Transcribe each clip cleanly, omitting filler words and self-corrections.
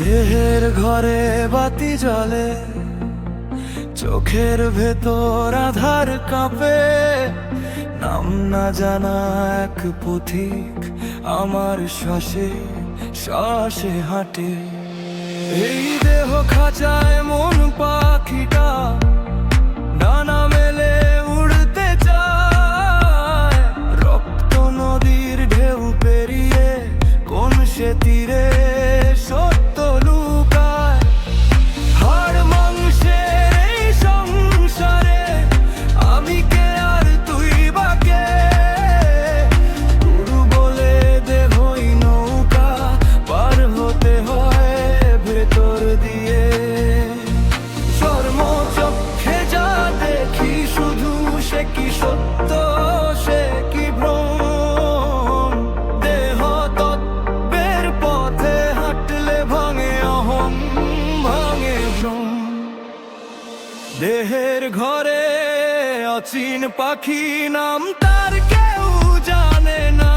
দেহের ঘরে বাতি জ্বলে, চোখের ভেতর আধার কাঁপে। নাম না জানা এক পথিক আমার শ্বাসে শ্বাসে হাঁটে। এই দেহ খাঁচায় মন পাখিটা ডানা মেলে উড়তে চায়। রক্ত নদীর ঢেউ পেরিয়ে কোন সে তীরে সত্য লুকায়। হাড় মাংসের এই সংসারে আমি কে আর তুই বা কে? গুরু বলে দেহই নৌকা পার হতে হয় ভেতর দিয়ে। চর্মচক্ষে যা দেখি শুধু সে কি সত্য সে কি ভ্রম। দেহ তত্ত্বের পথে হাঁটলে ভাঙে অহং ভাঙে ভ্রম। দেহের ঘরে অচিন পাখি নাম তার কেউ জানে না।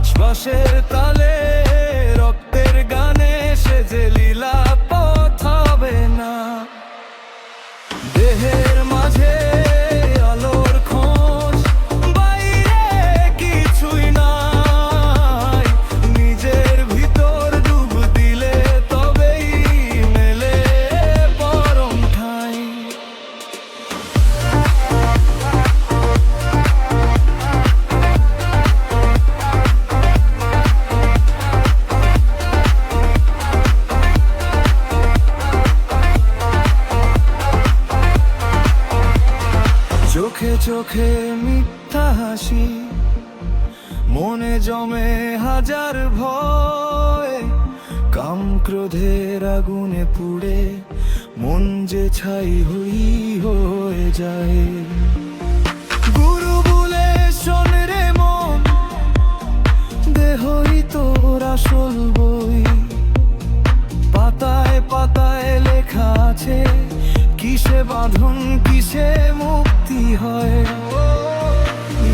শ্বাসের তালে রক্তের গানে সে যে লীলা পথ হবে না। দেহের মাঝে আলোর খোঁজ, বাইরে কিছুই নাই। নিজের ভিতর ডুব দিলে তবেই মেলে পরম ঠাঁই। চোখে চোখে মিথ্যা হাসি, মনে জমে হাজার ভয়। কাম ক্রোধের আগুনে পুড়ে মন যে ছাই হয়ে যায়। গুরু বলে শোন রে মন, দেহই তোর আসল বই। পাতায় পাতায় লেখা আছে কিসে বাঁধন কিসে মুক্তি হয়।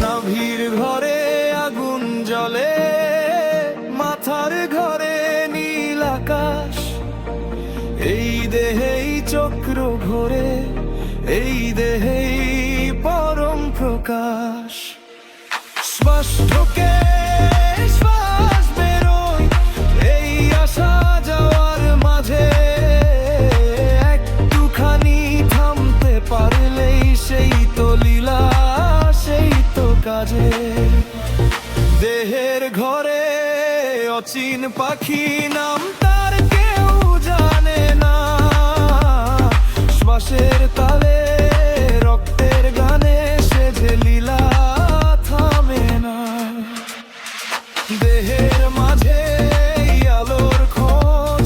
নাভির ঘরে আগুন জ্বলে, মাথার ঘরে নীল আকাশ। এই দেহেই চক্র ঘোরে, এই দেহেই পরম প্রকাশ। শ্বাস ঢোকে শ্বাস বেরোয়, এই আসা যাওয়ার মাঝে একটুখানি থামতে পারলেই সেই তো লীলা সেই তো কাজে। দেহের ঘরে অচিন পাখি নাম তার কেউ জানে না। শ্বাসের তালে রক্তের গানে সে যে লীলা থামে না। দেহের মাঝে আলোর খোঁজ,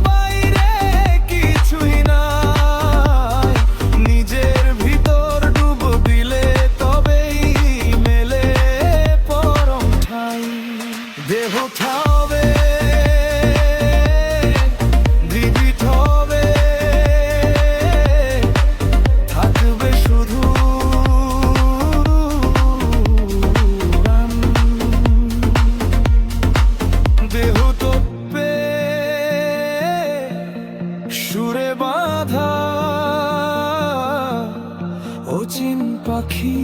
বাইরে কিছুই নাই। নিজের ভিতর ডুব দিলে তবেই মেলে পরম ঠাঁই। দেহ থাবে জীবিত হবে, থাকবে শুধু গান। দেহ তত্ত্বে সুরে বাঁধা অচিন পাখি।